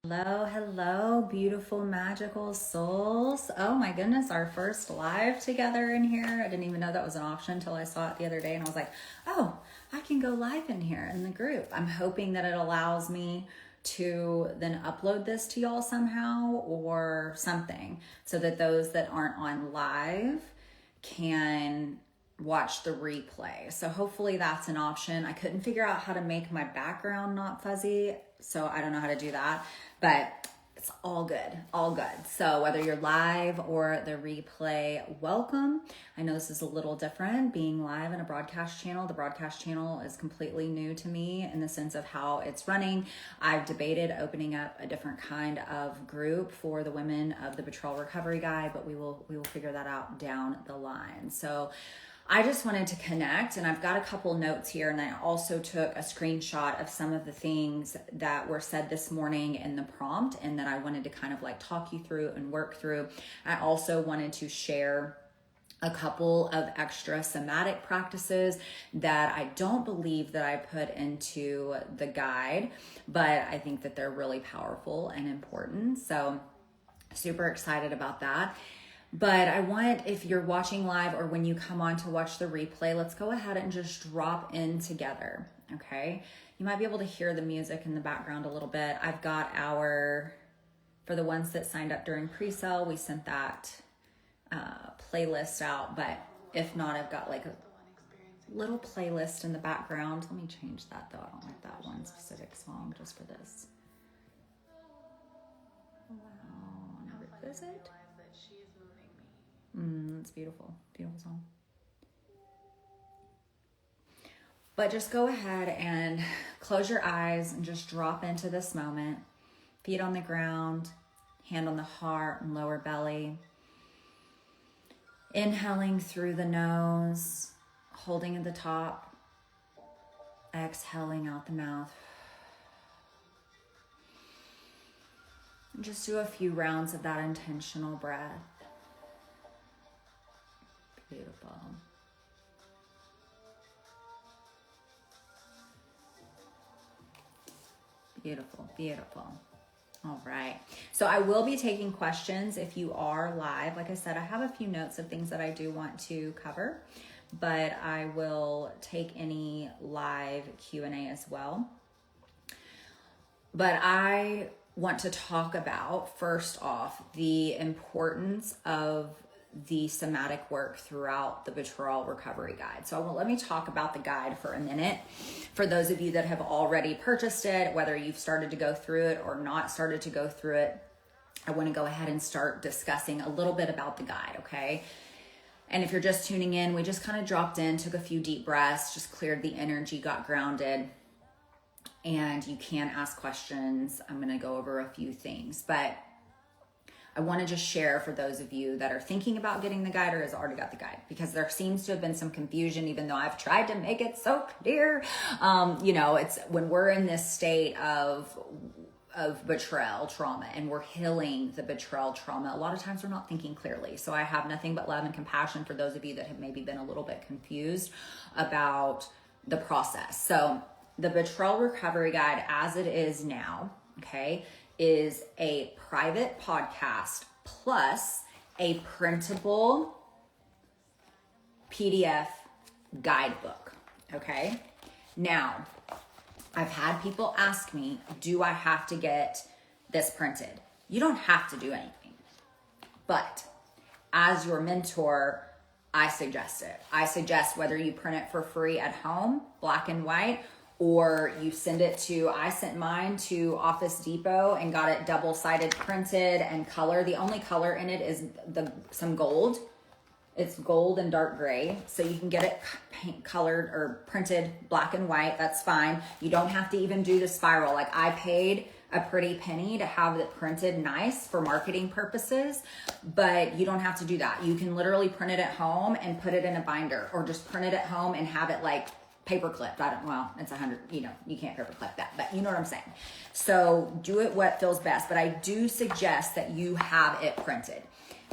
Hello, beautiful, magical souls. Oh my goodness, our first live together in here. I didn't even know that was an option until I saw it the other day, and I was like, oh, I can go live in here in the group. I'm hoping that it allows me to then upload this to y'all somehow or something so that those that aren't on live can watch the replay. So hopefully that's an option. I couldn't figure out how to make my background not fuzzy, so I don't know how to do that, but it's all good, all good. So whether you're live or the replay, welcome. I know this is a little different being live in a broadcast channel. The broadcast channel is completely new to me in the sense of how it's running. I've debated opening up a different kind of group for the women of the Betrayal Recovery Guide, but we will figure that out down the line. So I just wanted to connect, and I've got a couple notes here, and I also took a screenshot of some of the things that were said this morning in the prompt and that I wanted to kind of like talk you through and work through. I also wanted to share a couple of extra somatic practices that I don't believe that I put into the guide, but I think that they're really powerful and important. So super excited about that. But I want, if you're watching live or when you come on to watch the replay, let's go ahead and just drop in together, okay? You might be able to hear the music in the background a little bit. I've got for the ones that signed up during pre-sale, we sent that playlist out, but if not, I've got like a little playlist in the background. Let me change that though. I don't like that one specific song just for this. Wow, is it? It's beautiful, beautiful song. But just go ahead and close your eyes and just drop into this moment. Feet on the ground, hand on the heart and lower belly. Inhaling through the nose, holding at the top, exhaling out the mouth. And just do a few rounds of that intentional breath. Beautiful. Beautiful, beautiful. All right. So I will be taking questions if you are live. Like I said, I have a few notes of things that I do want to cover, but I will take any live Q&A as well. But I want to talk about, first off, the importance of the somatic work throughout the Betrayal Recovery Guide. So let me talk about the guide for a minute. For those of you that have already purchased it, whether you've started to go through it or not started to go through it, I want to go ahead and start discussing a little bit about the guide, okay? And if you're just tuning in, we just kind of dropped in, took a few deep breaths, just cleared the energy, got grounded, and you can ask questions. I'm going to go over a few things, but I want to just share for those of you that are thinking about getting the guide or has already got the guide, because there seems to have been some confusion, even though I've tried to make it so clear. It's when we're in this state of betrayal trauma and we're healing the betrayal trauma, a lot of times we're not thinking clearly. So I have nothing but love and compassion for those of you that have maybe been a little bit confused about the process. So the Betrayal Recovery Guide as it is now, okay, is a private podcast plus a printable PDF guidebook, okay? Now, I've had people ask me, do I have to get this printed? You don't have to do anything, but as your mentor, I suggest it. I suggest whether you print it for free at home, black and white, or you send it to, I sent mine to Office Depot and got it double-sided printed and color. The only color in it is some gold. It's gold and dark gray. So you can get it paint colored or printed black and white. That's fine. You don't have to even do the spiral. Like I paid a pretty penny to have it printed nice for marketing purposes, but you don't have to do that. You can literally print it at home and put it in a binder, or just print it at home and have it like paper clipped. It's 100, you can't paper clip that, but you know what I'm saying. So do it what feels best, but I do suggest that you have it printed,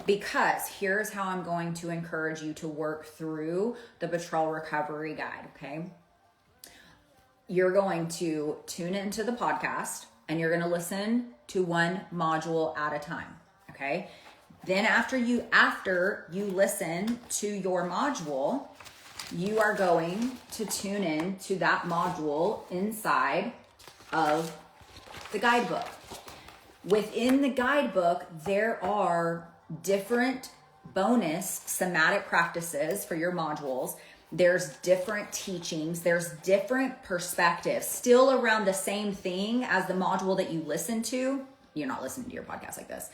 because here's how I'm going to encourage you to work through the Betrayal Recovery Guide, okay? You're going to tune into the podcast and you're going to listen to one module at a time. Okay. Then after you listen to your module, you are going to tune in to that module inside of the guidebook. Within the guidebook, there are different bonus somatic practices for your modules. There's different teachings. There's different perspectives still around the same thing as the module that you listen to. You're not listening to your podcast like this.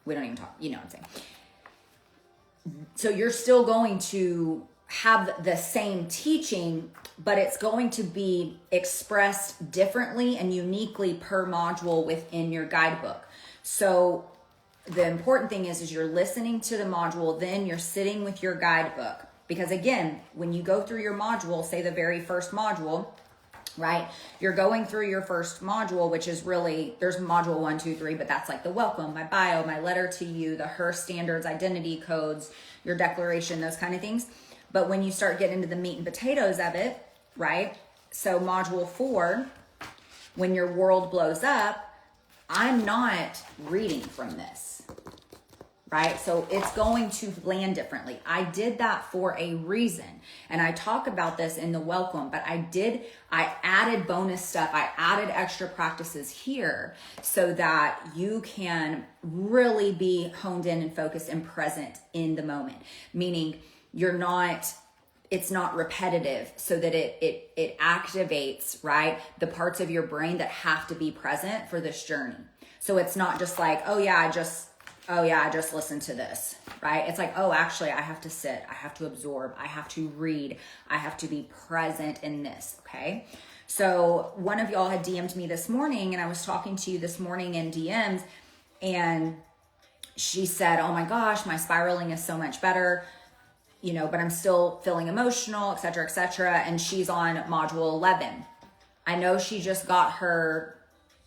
We don't even talk, you know what I'm saying? So you're still going to have the same teaching, but it's going to be expressed differently and uniquely per module within your guidebook. So the important thing is you're listening to the module, then you're sitting with your guidebook. Because again, when you go through your module, say the very first module, right? You're going through your first module, which is really, there's module 1, 2, 3, but that's like the welcome, my bio, my letter to you, the her standards, identity codes, your declaration, those kind of things. But when you start getting into the meat and potatoes of it, right? So module 4, when your world blows up, I'm not reading from this, right? So it's going to land differently. I did that for a reason. And I talk about this in the welcome, but I added bonus stuff. I added extra practices here so that you can really be honed in and focused and present in the moment. Meaning it's not repetitive, so that it activates, right, the parts of your brain that have to be present for this journey. So it's not just like, oh yeah, I just listened to this, right? It's like, oh, actually I have to sit, I have to absorb, I have to read, I have to be present in this, okay? So one of y'all had DM'd me this morning, and I was talking to you this morning in DMs, and she said, oh my gosh, my spiraling is so much better, but I'm still feeling emotional, et cetera, and she's on module 11. I know she just got her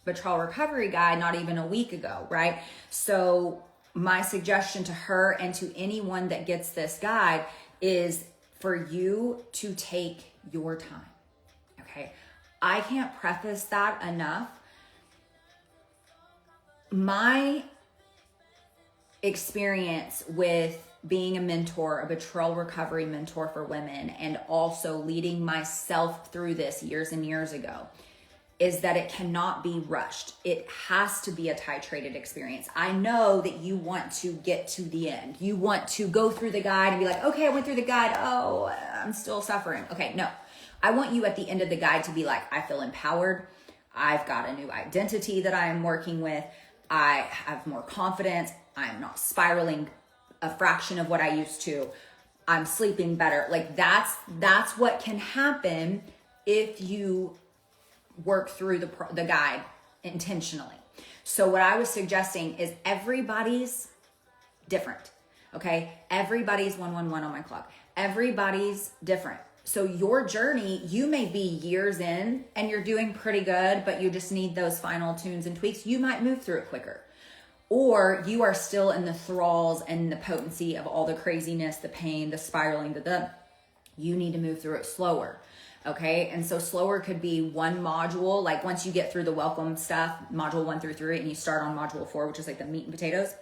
Betrayal Recovery guide not even a week ago, right? So my suggestion to her and to anyone that gets this guide is for you to take your time, okay? I can't preface that enough. My experience with being a mentor, a betrayal recovery mentor for women, and also leading myself through this years and years ago, is that it cannot be rushed. It has to be a titrated experience. I know that you want to get to the end. You want to go through the guide and be like, okay, I went through the guide. Oh, I'm still suffering. Okay, no. I want you at the end of the guide to be like, I feel empowered. I've got a new identity that I am working with. I have more confidence. I'm not spiraling a fraction of what I used to. I'm sleeping better. Like that's what can happen if you work through the guide intentionally. So what I was suggesting is everybody's different. Okay. Everybody's 111 on my clock. Everybody's different. So your journey, you may be years in and you're doing pretty good, but you just need those final tunes and tweaks. You might move through it quicker. Or you are still in the thralls and the potency of all the craziness, the pain, the spiraling, you need to move through it slower. Okay. And so slower could be one module. Like once you get through the welcome stuff, module 1 through 3, and you start on module 4, which is like the meat and potatoes,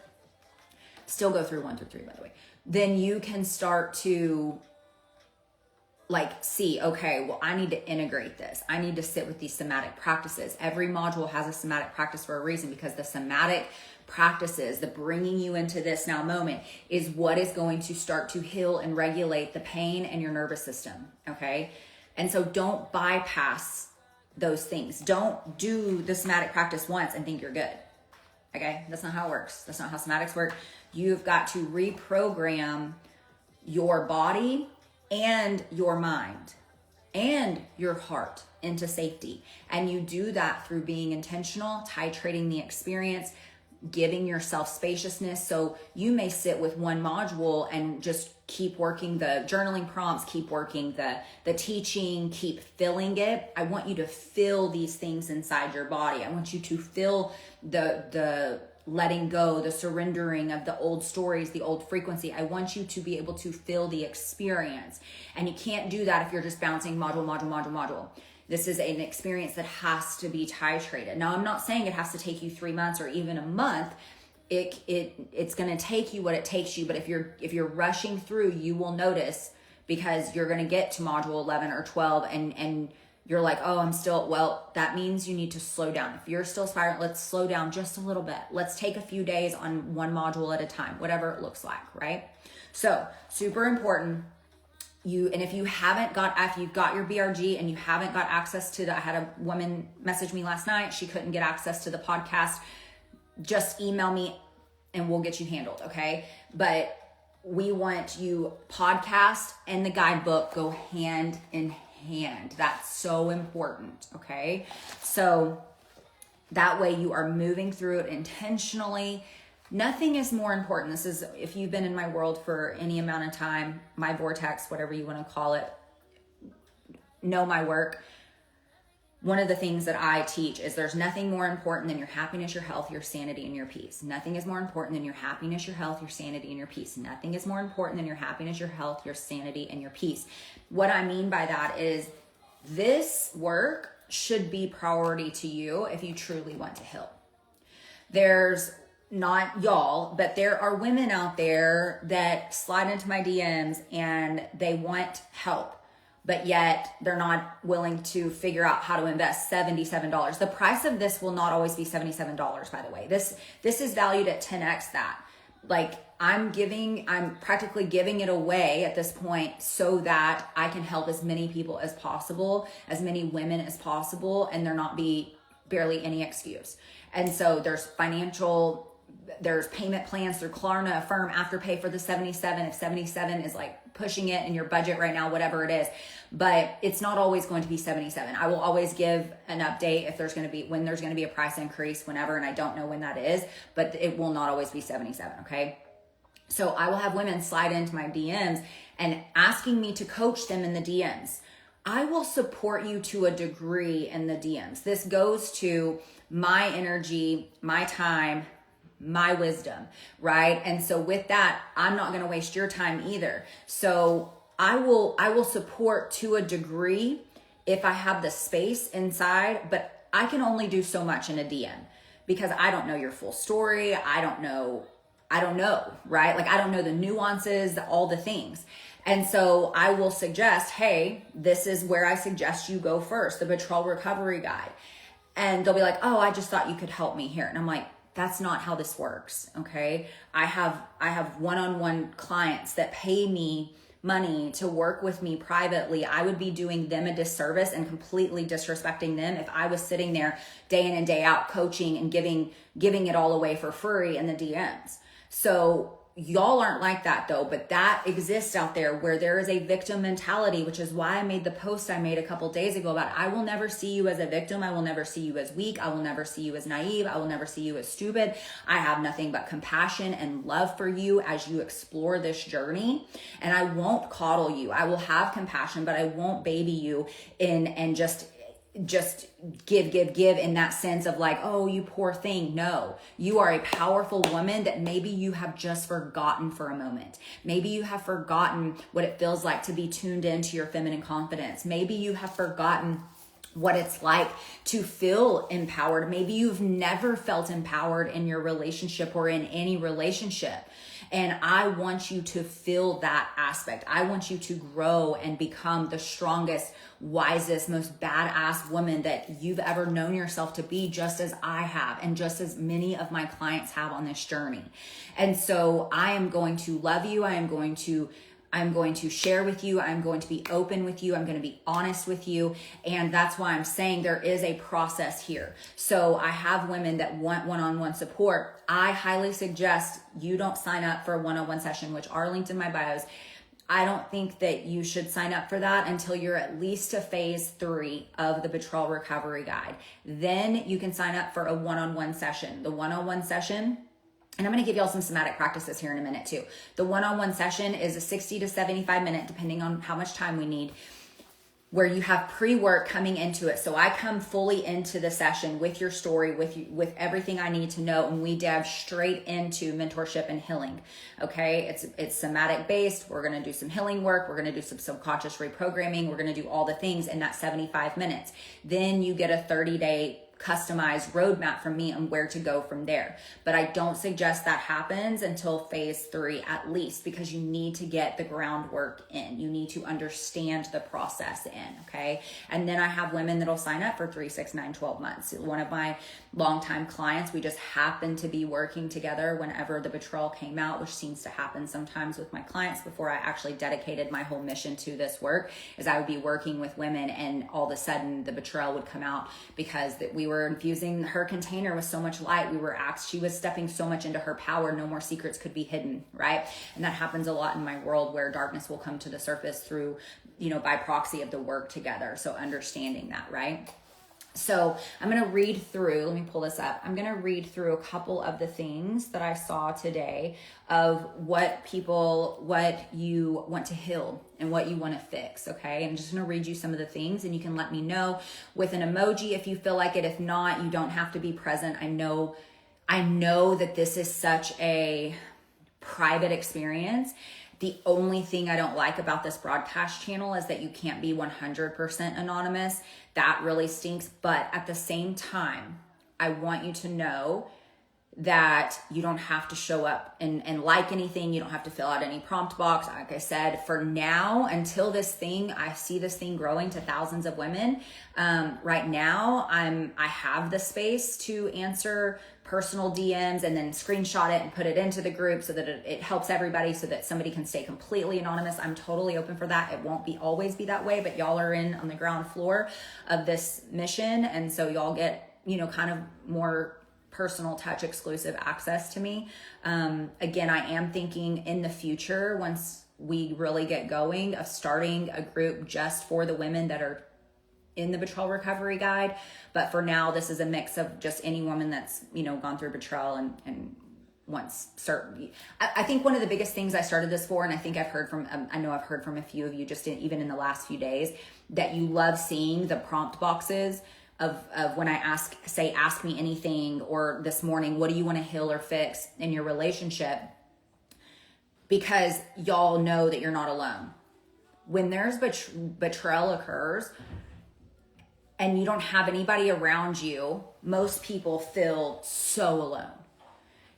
still go through 1 through 3, by the way. Then you can start to see, okay, well, I need to integrate this. I need to sit with these somatic practices. Every module has a somatic practice for a reason, because the somatic practices, the bringing you into this now moment, is what is going to start to heal and regulate the pain and your nervous system. Okay. And so don't bypass those things. Don't do the somatic practice once and think you're good. Okay. That's not how it works. That's not how somatics work. You've got to reprogram your body and your mind and your heart into safety. And you do that through being intentional, titrating the experience, giving yourself spaciousness. So you may sit with one module and just keep working the journaling prompts, keep working the teaching, keep filling it. I want you to feel these things inside your body. I want you to feel the letting go, the surrendering of the old stories, the old frequency. I want you to be able to feel the experience. And you can't do that if you're just bouncing module. This is an experience that has to be titrated. Now, I'm not saying it has to take you 3 months or even a month. It's going to take you what it takes you. But if you're rushing through, you will notice, because you're going to get to module 11 or 12 and you're like, oh, I'm still, well, that means you need to slow down. If you're still spiraling, let's slow down just a little bit. Let's take a few days on one module at a time, whatever it looks like, right? So super important. If you've got your BRG and you haven't got access to I had a woman message me last night. She couldn't get access to the podcast. Just email me and we'll get you handled. Okay. But we want you, podcast and the guidebook go hand in hand. That's so important. Okay. So that way you are moving through it intentionally. Nothing is more important. This is, if you've been in my world for any amount of time, my vortex, whatever you want to call it, know my work. One of the things that I teach is there's nothing more important than your happiness, your health, your sanity, and your peace. Nothing is more important than your happiness, your health, your sanity, and your peace. Nothing is more important than your happiness, your health, your sanity, and your peace. What I mean by that is this work should be priority to you if you truly want to heal. There's not y'all, but there are women out there that slide into my DMs and they want help, but yet they're not willing to figure out how to invest $77. The price of this will not always be $77, by the way. This is valued at 10x that. Like I'm practically giving it away at this point so that I can help as many people as possible, as many women as possible, and there not be barely any excuse. And so there's payment plans through Klarna, Affirm, Afterpay for the 77. If 77 is like pushing it in your budget right now, whatever it is, but it's not always going to be 77. I will always give an update when there's going to be a price increase whenever, and I don't know when that is, but it will not always be 77. Okay. So I will have women slide into my DMs and asking me to coach them in the DMs. I will support you to a degree in the DMs. This goes to my energy, my time, my wisdom, right? And so with that, I'm not going to waste your time either. So I will support to a degree if I have the space inside, but I can only do so much in a DM because I don't know your full story. I don't know, right? Like I don't know the nuances, all the things. And so I will suggest, hey, this is where I suggest you go first, the Betrayal Recovery Guide. And they'll be like, oh, I just thought you could help me here. And I'm like, that's not how this works. Okay. I have one-on-one clients that pay me money to work with me privately. I would be doing them a disservice and completely disrespecting them if I was sitting there day in and day out coaching and giving it all away for free in the DMs. So y'all aren't like that though, but that exists out there where there is a victim mentality, which is why I made the post I made a couple days ago about I will never see you as a victim. I will never see you as weak. I will never see you as naive. I will never see you as stupid. I have nothing but compassion and love for you as you explore this journey. And I won't coddle you. I will have compassion, but I won't baby you and just give in that sense of like, oh, you poor thing. No, you are a powerful woman that maybe you have just forgotten for a moment. Maybe you have forgotten what it feels like to be tuned into your feminine confidence. Maybe you have forgotten what it's like to feel empowered. Maybe you've never felt empowered in your relationship or in any relationship. And I want you to feel that aspect. I want you to grow and become the strongest, wisest, most badass woman that you've ever known yourself to be, just as I have and just as many of my clients have on this journey. And so I am going to love you. I'm going to share with you. I'm going to be open with you. I'm going to be honest with you. And that's why I'm saying there is a process here. So I have women that want one-on-one support. I highly suggest you don't sign up for a one-on-one session, which are linked in my bios. I don't think that you should sign up for that until you're at least to phase 3 of the Betrayal Recovery Guide. Then you can sign up for a one-on-one session. The one-on-one session, and I'm going to give y'all some somatic practices here in a minute too. The one-on-one session is a 60 to 75 minute, depending on how much time we need. where you have pre-work coming into it. So I come fully into the session with your story, with everything I need to know, and we dive straight into mentorship and healing. Okay, it's somatic based. We're gonna do some healing work. We're gonna do some subconscious reprogramming. We're gonna do all the things in that 75 minutes. Then you get a 30-day customized roadmap from me on where to go from there. But I don't suggest that happens until phase 3 at least, because you need to get the groundwork in. You need to understand the process in, okay? And then I have women that'll sign up for 3, 6, 9, 12 months. One of my longtime clients, we just happened to be working together whenever the betrayal came out, which seems to happen sometimes with my clients before I actually dedicated my whole mission to this work, is I would be working with women and all of a sudden the betrayal would come out because we were infusing her container with so much light. She was stepping so much into her power. No more secrets could be hidden, right? And that happens a lot in my world, where darkness will come to the surface through, by proxy of the work together. So understanding that, right? So I'm going to read through, let me pull this up. I'm going to read through a couple of the things that I saw today of what you want to heal and what you want to fix. Okay. I'm just going to read you some of the things, and you can let me know with an emoji if you feel like it. If not, you don't have to be present. I know that this is such a private experience. The only thing I don't like about this broadcast channel is that you can't be 100% anonymous. That really stinks. But at the same time, I want you to know that you don't have to show up and like anything. You don't have to fill out any prompt box. Like I said, for now, until I see this thing growing to thousands of women, right now, I have the space to answer personal DMs and then screenshot it and put it into the group so that it helps everybody, so that somebody can stay completely anonymous. I'm totally open for that. It won't always be that way, but y'all are on the ground floor of this mission. And so y'all get, kind of more personal touch, exclusive access to me. Again, I am thinking in the future, once we really get going, of starting a group just for the women that are in the Betrayal Recovery Guide. But for now, this is a mix of just any woman that's, gone through betrayal and wants certain. I think one of the biggest things I started this for, and I think I've heard from a few of you just even in the last few days, that you love seeing the prompt boxes of when I ask me anything, or this morning, what do you want to heal or fix in your relationship? Because y'all know that you're not alone. When there's betrayal occurs, and you don't have anybody around you, most people feel so alone.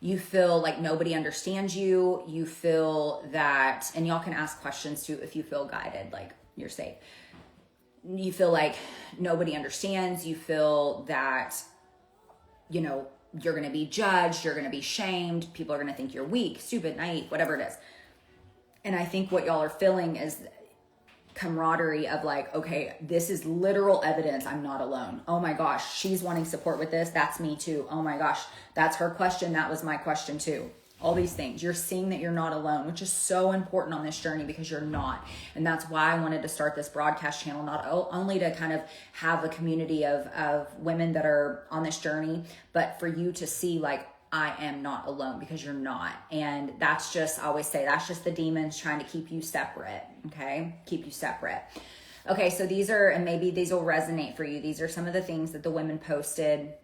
You feel like nobody understands you. You feel that, and y'all can ask questions too if you feel guided, like you're safe. You feel like nobody understands. You feel that, you're going to be judged. You're going to be shamed. People are going to think you're weak, stupid, naive, whatever it is. And I think what y'all are feeling is camaraderie of like, okay, this is literal evidence I'm not alone. Oh my gosh, she's wanting support with this. That's me too. Oh my gosh, that's her question. That was my question too. All these things. You're seeing that you're not alone, which is so important on this journey, because you're not. And that's why I wanted to start this broadcast channel, not only to kind of have a community of women that are on this journey, but for you to see like, I am not alone, because you're not. And that's just, I always say, that's just the demons trying to keep you separate. Okay. Keep you separate. Okay. So these are, and maybe these will resonate for you. These are some of the things that the women posted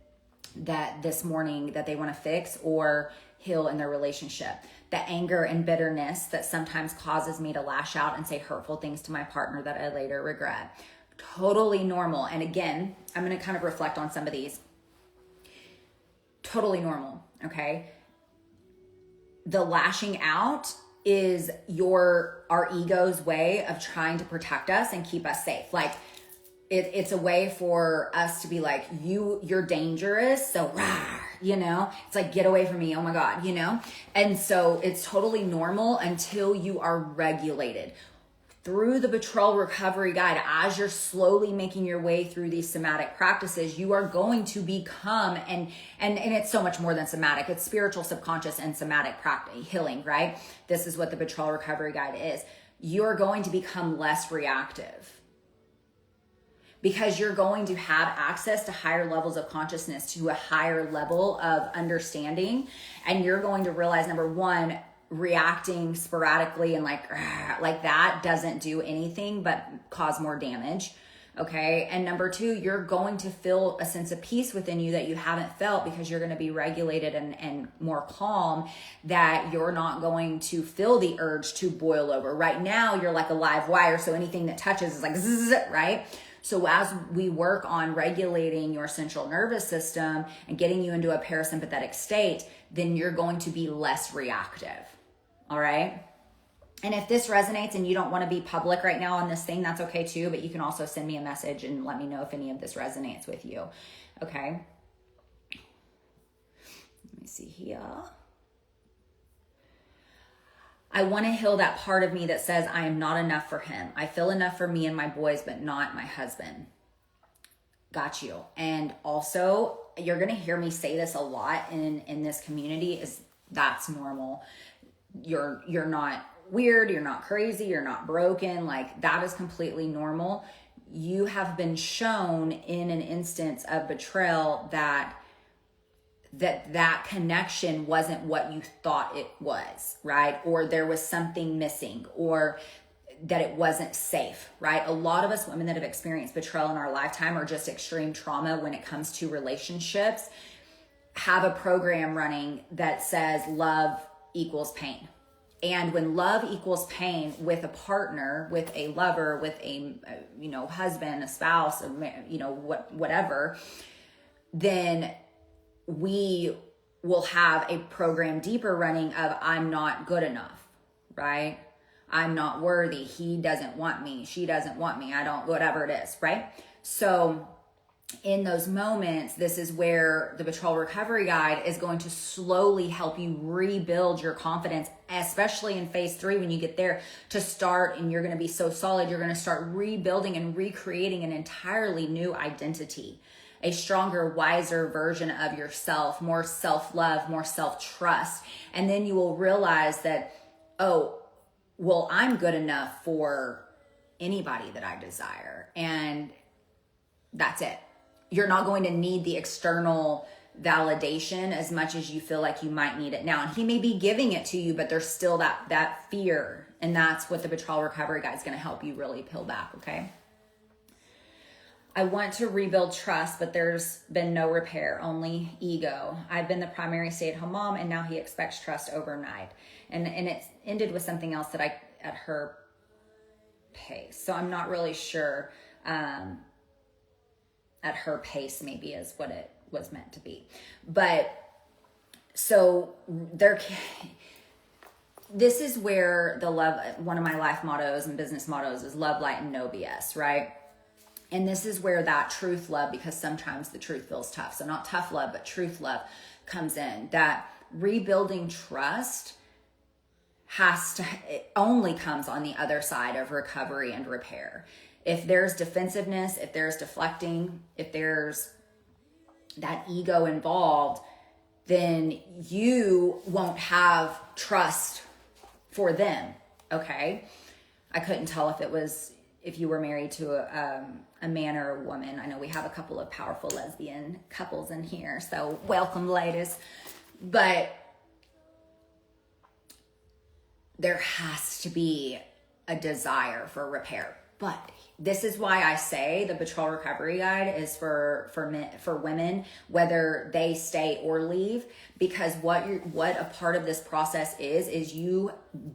that this morning that they want to fix or heal in their relationship. The anger and bitterness that sometimes causes me to lash out and say hurtful things to my partner that I later regret. Totally normal. And again, I'm going to kind of reflect on some of these. Totally normal. Okay. The lashing out is our ego's way of trying to protect us and keep us safe. Like it's a way for us to be like, you're dangerous. So rah, it's like, get away from me. Oh my God, And so it's totally normal until you are regulated. Through the Betrayal Recovery Guide, as you're slowly making your way through these somatic practices, you are going to become, and it's so much more than somatic. It's spiritual, subconscious, and somatic practice, healing, right? This is what the Betrayal Recovery Guide is. You're going to become less reactive, because you're going to have access to higher levels of consciousness, to a higher level of understanding. And you're going to realize, number one, reacting sporadically and like that doesn't do anything but cause more damage. Okay. And number two, you're going to feel a sense of peace within you that you haven't felt because you're going to be regulated and more calm, that you're not going to feel the urge to boil over. Right now, you're like a live wire. So anything that touches is like, zzz, right? So as we work on regulating your central nervous system and getting you into a parasympathetic state, then you're going to be less reactive. All right. And if this resonates and you don't want to be public right now on this thing, that's okay too. But you can also send me a message and let me know if any of this resonates with you. Okay. Let me see here. I want to heal that part of me that says I am not enough for him. I feel enough for me and my boys, but not my husband. Got you. And also, you're going to hear me say this a lot in this community, is that's normal. You're not weird, you're not crazy, you're not broken. Like, that is completely normal. You have been shown in an instance of betrayal that connection wasn't what you thought it was, right? Or there was something missing, or that it wasn't safe, right? A lot of us women that have experienced betrayal in our lifetime, or just extreme trauma when it comes to relationships, have a program running that says love equals pain. And when love equals pain with a partner, with a lover, with a husband, a spouse, whatever, then we will have a program deeper running of I'm not good enough, right? I'm not worthy. He doesn't want me. She doesn't want me. I don't, whatever it is, right? So in those moments, this is where the Betrayal Recovery Guide is going to slowly help you rebuild your confidence, especially in phase 3 when you get there to start, and you're going to be so solid, you're going to start rebuilding and recreating an entirely new identity, a stronger, wiser version of yourself, more self-love, more self-trust. And then you will realize that, oh, well, I'm good enough for anybody that I desire. And that's it. You're not going to need the external validation as much as you feel like you might need it now. And he may be giving it to you, but there's still that fear. And that's what the Betrayal Recovery Guide is going to help you really peel back, okay? I want to rebuild trust, but there's been no repair, only ego. I've been the primary stay-at-home mom, and now he expects trust overnight. And it ended with something else that at her pace. So I'm not really sure. At her pace maybe is what it was meant to be. But so this is where one of my life mottos and business mottos is love, light, and no BS, right? And this is where that truth love, because sometimes the truth feels tough. So not tough love, but truth love comes in. That rebuilding trust it only comes on the other side of recovery and repair. If there's defensiveness, if there's deflecting, if there's that ego involved, then you won't have trust for them, okay? I couldn't tell if you were married to a man or a woman. I know we have a couple of powerful lesbian couples in here, so welcome, ladies. But there has to be a desire for repair. But this is why I say the Betrayal Recovery Guide is for women, whether they stay or leave, because what a part of this process is you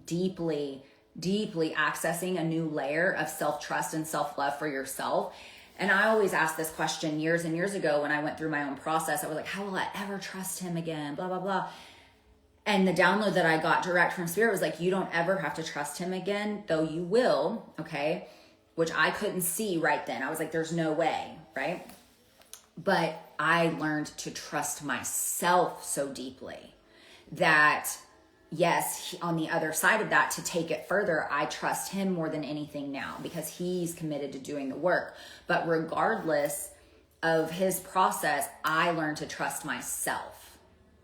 deeply accessing a new layer of self-trust and self-love for yourself. And I always asked this question years and years ago when I went through my own process. I was like, how will I ever trust him again? Blah, blah, blah. And the download that I got direct from Spirit was like, you don't ever have to trust him again, though you will, okay? Which I couldn't see right then. I was like, there's no way, right? But I learned to trust myself so deeply that, yes, on the other side of that, to take it further, I trust him more than anything now because he's committed to doing the work. But regardless of his process, I learned to trust myself.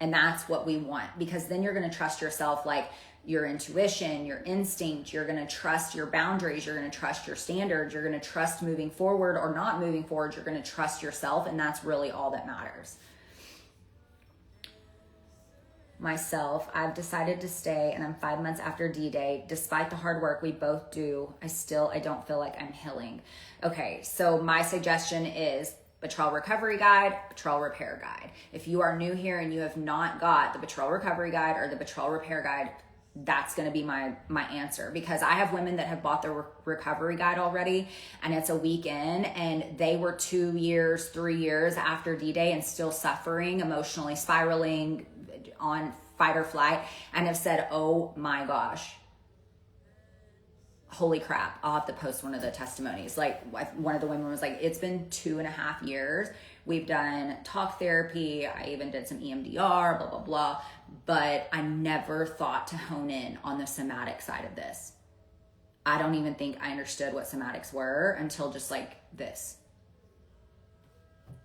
And that's what we want, because then you're going to trust yourself, like your intuition, your instinct. You're going to trust your boundaries. You're going to trust your standards. You're going to trust moving forward or not moving forward. You're going to trust yourself. And that's really all that matters. myself. I've decided to stay, and I'm 5 months after D-Day. Despite the hard work we both do, I don't feel like I'm healing. Okay, so my suggestion is Betrayal Recovery Guide, Betrayal Repair Guide. If you are new here and you have not got the Betrayal Recovery Guide or the Betrayal Repair Guide, that's going to be my answer, because I have women that have bought the recovery guide already, and it's a week in, and they were 2 years, 3 years after D-Day and still suffering, emotionally spiraling on fight or flight, and have said, oh my gosh, holy crap, I'll have to post one of the testimonies. Like, one of the women was like, it's been 2.5 years. We've done talk therapy. I even did some EMDR, blah, blah, blah. But I never thought to hone in on the somatic side of this. I don't even think I understood what somatics were until just like this.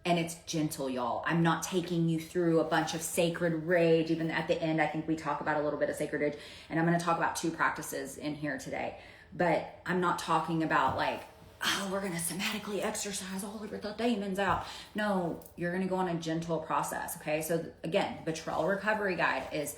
And it's gentle, y'all. I'm not taking you through a bunch of sacred rage. Even at the end, I think we talk about a little bit of sacred rage. And I'm going to talk about 2 practices in here today. But I'm not talking about like, oh, we're going to somatically exercise all of the demons out. No, you're going to go on a gentle process, okay? So again, Betrayal Recovery Guide is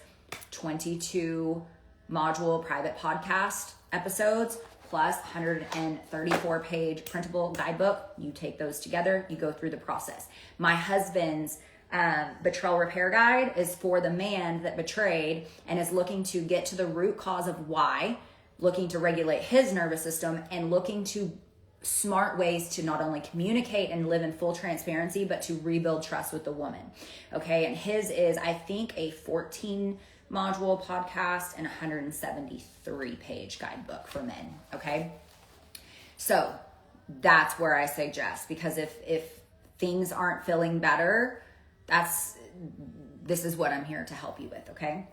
22 module private podcast episodes plus 134-page printable guidebook. You take those together, you go through the process. My husband's Betrayal Repair Guide is for the man that betrayed and is looking to get to the root cause of why, looking to regulate his nervous system, and looking to smart ways to not only communicate and live in full transparency, but to rebuild trust with the woman. Okay. And his is, I think, a 14 module podcast and 173 page guidebook for men. Okay. So that's where I suggest, because if things aren't feeling better, this is what I'm here to help you with. Okay.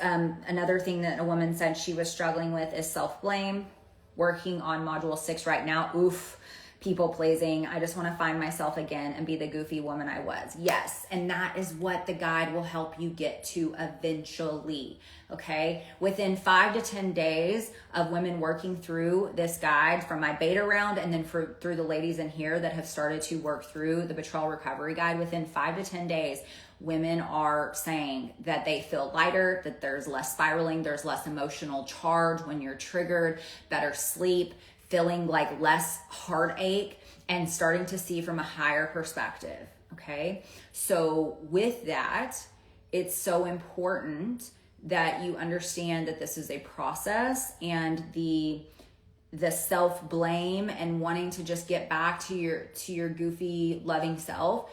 Another thing that a woman said she was struggling with is self-blame. Working on module 6 right now. Oof, people pleasing. I just want to find myself again and be the goofy woman I was. Yes, and that is what the guide will help you get to eventually. Okay, within 5 to 10 days of women working through this guide from my beta round, and then through the ladies in here that have started to work through the Betrayal Recovery Guide, within 5 to 10 days, women are saying that they feel lighter, that there's less spiraling, there's less emotional charge when you're triggered, better sleep, feeling like less heartache, and starting to see from a higher perspective. Okay, so with that, it's so important that you understand that this is a process, and the self-blame and wanting to just get back to your goofy loving self.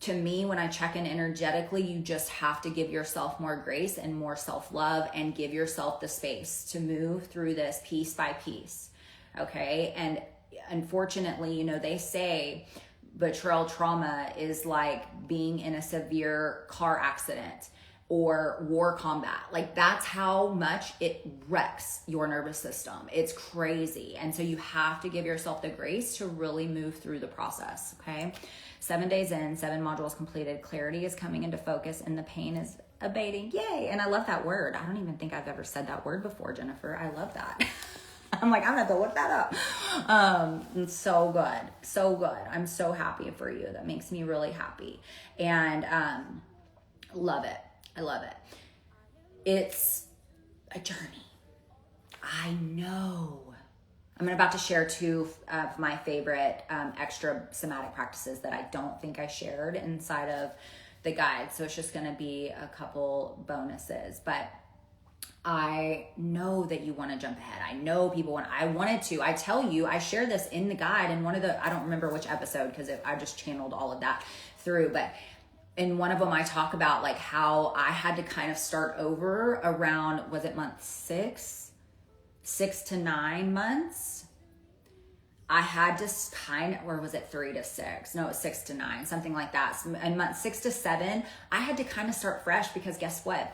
To me, when I check in energetically, you just have to give yourself more grace and more self-love, and give yourself the space to move through this piece by piece. Okay. And unfortunately, they say betrayal trauma is like being in a severe car accident or war combat. Like, that's how much it wrecks your nervous system. It's crazy. And so you have to give yourself the grace to really move through the process. Okay. 7 days in, 7 modules completed, clarity is coming into focus, and the pain is abating. Yay. And I love that word. I don't even think I've ever said that word before, Jennifer. I love that. I'm like, I'm gonna have to look that up. It's so good. So good. I'm so happy for you. That makes me really happy. And love it. I love it. It's a journey. I know. I'm about to share 2 of my favorite extra somatic practices that I don't think I shared inside of the guide. So it's just going to be a couple bonuses. But I know that you want to jump ahead. I know people want, I wanted to. I tell you, I share this in the guide in one of the, I don't remember which episode because I just channeled all of that through. But in one of them, I talk about like how I had to kind of start over around, was it month 6 to 9 months? I had to kind of, or was it 3 to 6? No, it was 6 to 9, something like that. And month 6 to 7, I had to kind of start fresh because guess what?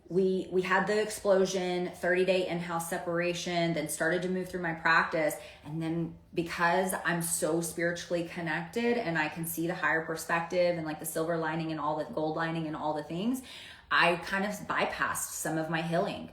We had the explosion, 30-day in-house separation, then started to move through my practice. And then because I'm so spiritually connected and I can see the higher perspective and like the silver lining and all the gold lining and all the things, I kind of bypassed some of my healing.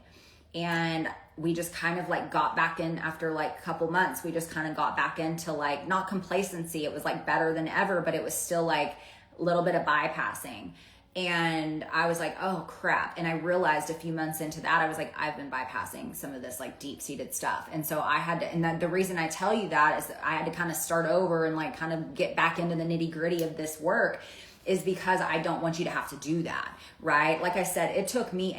And we just kind of like got back in after like a couple months. We just kind of got back into like, not complacency. It was like better than ever, but it was still like a little bit of bypassing. And I was like, oh crap. And I realized a few months into that, I was like, I've been bypassing some of this like deep seated stuff. And so I had to, and the reason I tell you that is that I had to kind of start over and like kind of get back into the nitty gritty of this work, is because I don't want you to have to do that, right? Like I said, it took me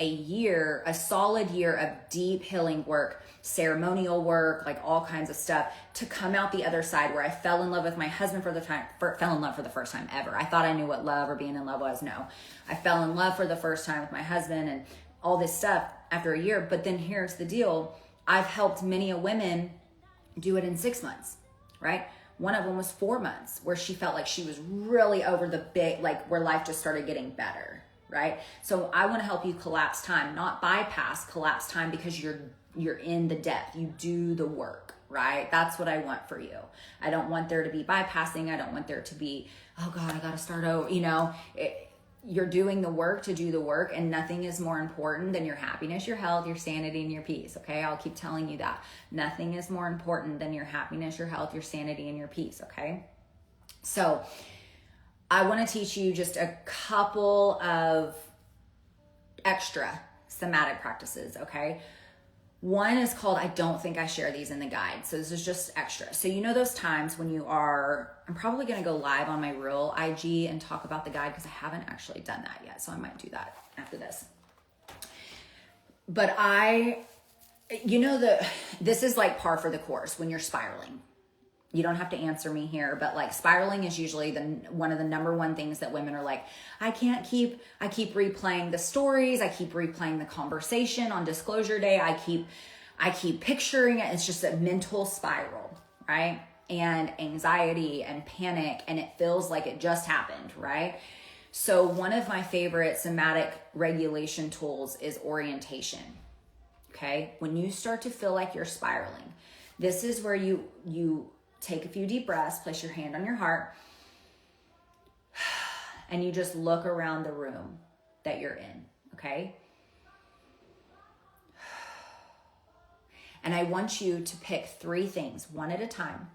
a solid year of deep healing work, ceremonial work, like all kinds of stuff, to come out the other side where I fell in love with my husband fell in love for the first time ever. I thought I knew what love or being in love was. No, I fell in love for the first time with my husband and all this stuff after a year. But then here's the deal. I've helped many women do it in 6 months, right? One of them was 4 months, where she felt like she was really over the big, like where life just started getting better, right? So I want to help you collapse time, not bypass, collapse time, because you're in the depth. You do the work, right? That's what I want for you. I don't want there to be bypassing. I don't want there to be, oh God, I got to start over. You're doing the work to do the work, and nothing is more important than your happiness, your health, your sanity, and your peace. Okay. I'll keep telling you that. Nothing is more important than your happiness, your health, your sanity, and your peace. Okay. So I want to teach you just a couple of extra somatic practices. Okay. One is called, I don't think I share these in the guide. So this is just extra. So those times when I'm probably going to go live on my real IG and talk about the guide, because I haven't actually done that yet. So I might do that after this. But this is like par for the course when you're spiraling. You don't have to answer me here, but like spiraling is usually one of the number one things that women are like, I keep replaying the stories. I keep replaying the conversation on disclosure day. I keep picturing it. It's just a mental spiral, right? And anxiety and panic, and it feels like it just happened, right? So one of my favorite somatic regulation tools is orientation. Okay. When you start to feel like you're spiraling, this is where you take a few deep breaths, place your hand on your heart, and you just look around the room that you're in, okay? And I want you to pick 3 things, one at a time,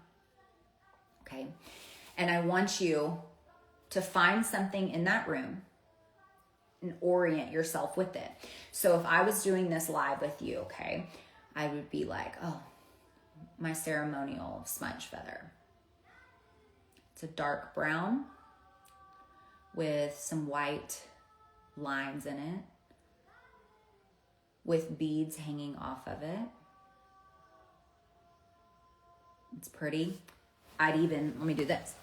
okay? And I want you to find something in that room and orient yourself with it. So if I was doing this live with you, okay, I would be like, oh, my ceremonial sponge feather. It's a dark brown with some white lines in it, with beads hanging off of it. It's pretty. Let me do this.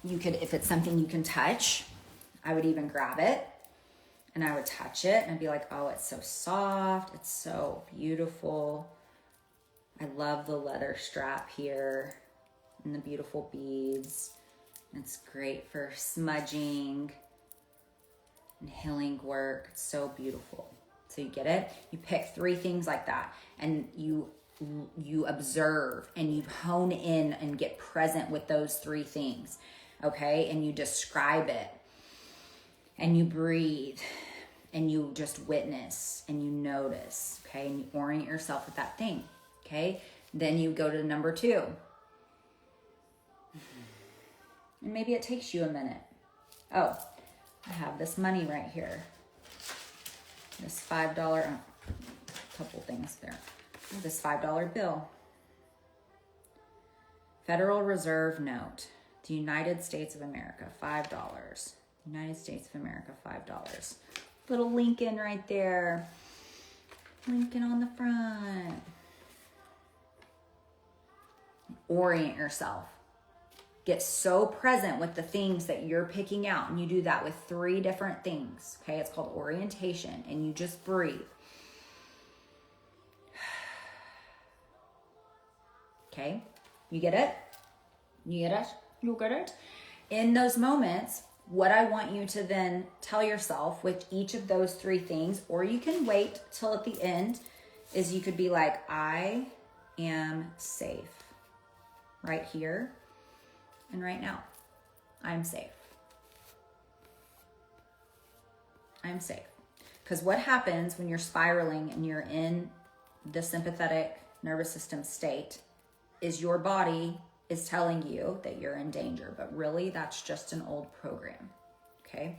You could, if it's something you can touch, I would even grab it. And I would touch it and I'd be like, oh, it's so soft. It's so beautiful. I love the leather strap here and the beautiful beads. It's great for smudging and healing work. It's so beautiful. So you get it? You pick 3 things like that, and you observe and you hone in and get present with those 3 things. Okay. And you describe it. And you breathe, and you just witness, and you notice, okay? And you orient yourself with that thing, okay? Then you go to number 2. And maybe it takes you a minute. Oh, I have this money right here. This $5, a couple things there. This $5 bill. Federal Reserve note. The United States of America, $5. United States of America, $5. Little Lincoln right there. Lincoln on the front. Orient yourself. Get so present with the things that you're picking out. And you do that with 3 different things. Okay, it's called orientation. And you just breathe. Okay, you get it? You get it? You get it? In those moments, what I want you to then tell yourself with each of those 3 things, or you can wait till at the end, is you could be like, I am safe right here and right now. I'm safe. I'm safe. Because what happens when you're spiraling and you're in the sympathetic nervous system state is your body is telling you that you're in danger, but really that's just an old program, okay?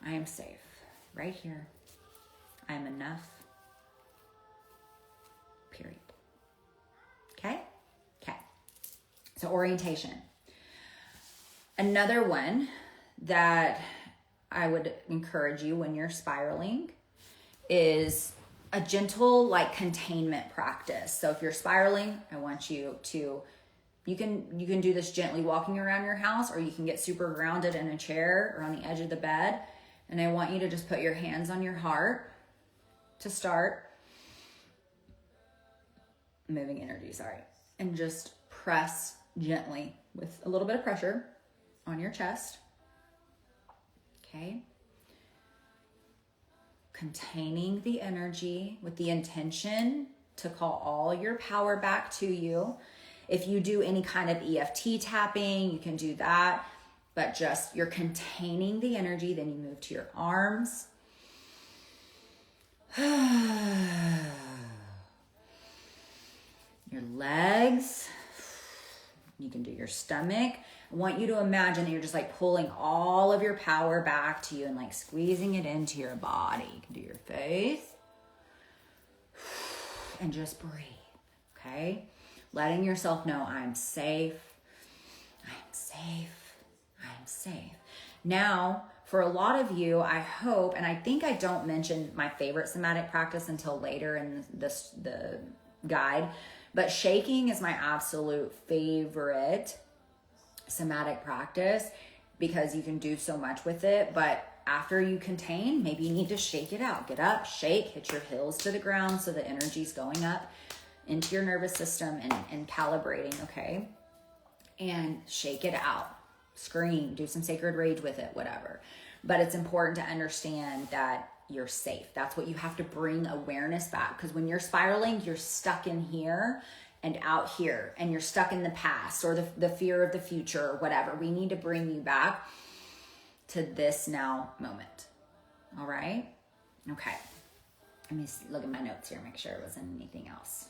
I am safe right here. I am enough, period. Okay? Okay. So orientation. Another one that I would encourage you when you're spiraling is a gentle like containment practice. So if you're spiraling, I want you to, you can do this gently walking around your house, or you can get super grounded in a chair or on the edge of the bed. And I want you to just put your hands on your heart to start moving energy, and just press gently with a little bit of pressure on your chest. Okay. Containing the energy with the intention to call all your power back to you. If you do any kind of EFT tapping, you can do that, but just you're containing the energy. Then you move to your arms. Your legs. You can do your stomach. I want you to imagine that you're just like pulling all of your power back to you and like squeezing it into your body. You can do your face. And just breathe, okay? Letting yourself know I'm safe. I'm safe. I'm safe. Now, for a lot of you, I hope, and I think I don't mention my favorite somatic practice until later in the guide, but shaking is my absolute favorite somatic practice because you can do so much with it. But after you contain, maybe you need to shake it out. Get up, shake, hit your heels to the ground so the energy's going up into your nervous system and calibrating, okay? And shake it out. Scream, do some sacred rage with it, whatever. But it's important to understand that you're safe. That's what you have to bring awareness back, because when you're spiraling, you're stuck in here and out here, and you're stuck in the past or the fear of the future or whatever. We need to bring you back to this now moment. All right? Okay. Let me look at my notes here, make sure it wasn't anything else.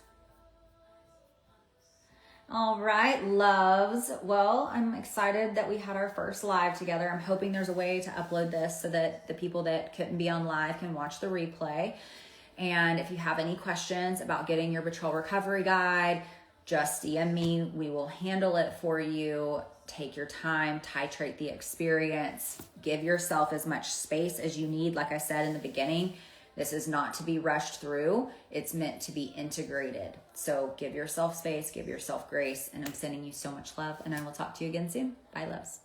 All right, loves. Well, I'm excited that we had our first live together. I'm hoping there's a way to upload this so that the people that couldn't be on live can watch the replay. And if you have any questions about getting your betrayal recovery guide, just DM me. We will handle it for you. Take your time, titrate the experience, give yourself as much space as you need. Like I said in the beginning, this is not to be rushed through. It's meant to be integrated. So give yourself space, give yourself grace, and I'm sending you so much love, and I will talk to you again soon. Bye, loves.